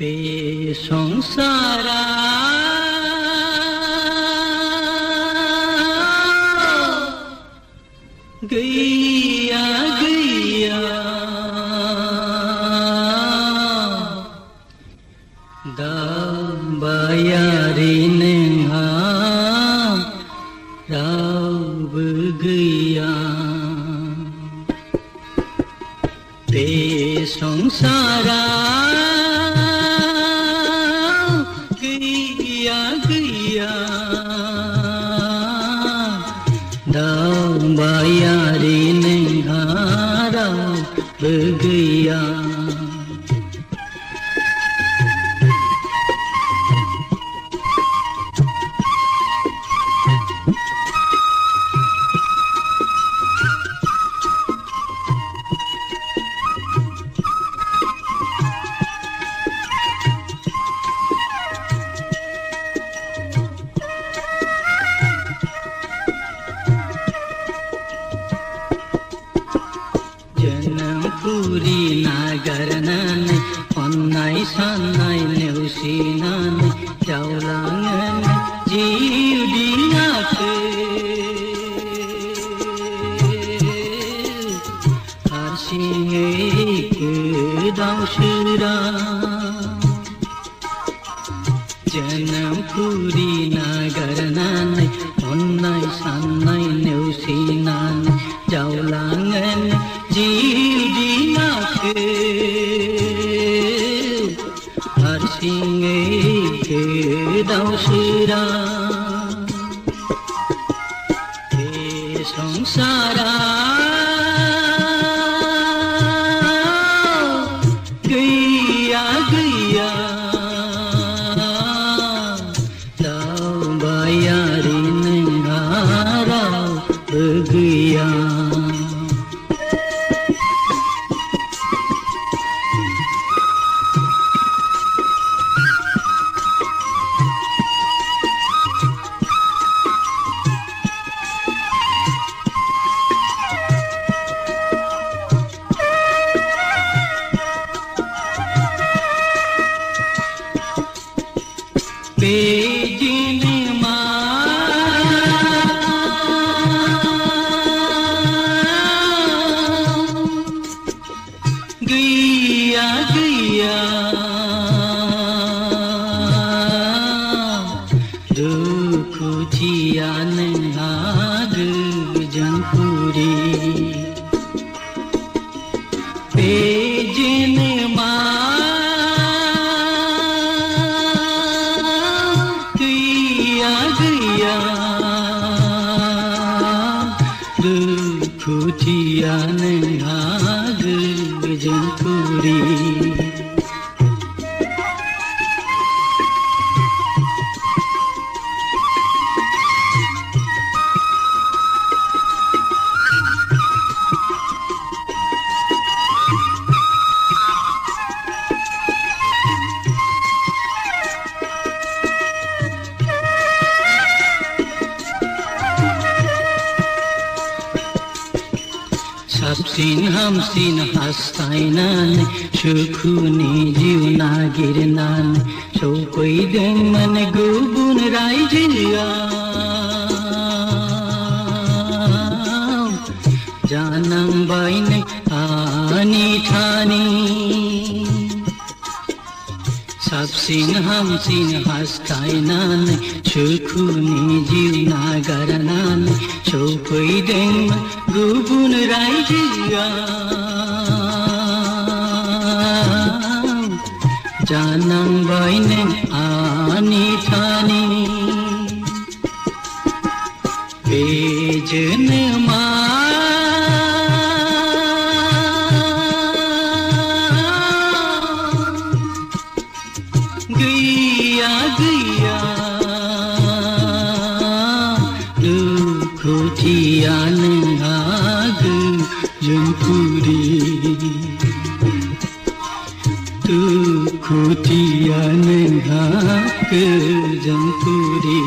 बे संसारा गैया गैया दाबायारि नोंहा रावबो गैया बे संसारा गैया गैया दाबायारि नोंहा रावबो गैया जोनोमपुरी नागारनानै अननाय साननाय नेवसिनानै जावलाङो जिउ दिङाखौ हारसिङै गोदाव सोराव जोनोमपुरी नागारनानै अननाय साननाय नेवसिनानै जावलाङो जिउ दिङाखौ हारसिङै गोदाव सोराव बे संसारा गैया गैया दावबायारि नोंहा रावबो गैया बेजिनमा गैया गैया दुखुथिया नोंहा गोजोनपुरी बेजिनमा दुखुथिया नोंहा गोजोनपुरी साबसिन हामसिन हास्थायनानै सुखुनि जिउ नागिरनानै सफैदोंमोन गुबुन रायजोआव जानांबाय नों आनि थानि साबसिन हामसिन हास्थायनानै सुखुनि जिउ नागारनानै सफैदोंमोन गुबुन रायजोआव जानांबाय नों आनि थानि बे जोनोमा गैया गैया दुखुथिया नोंहा गोजोनपुरी दुखुथिया नोंहा गोजोनपुरी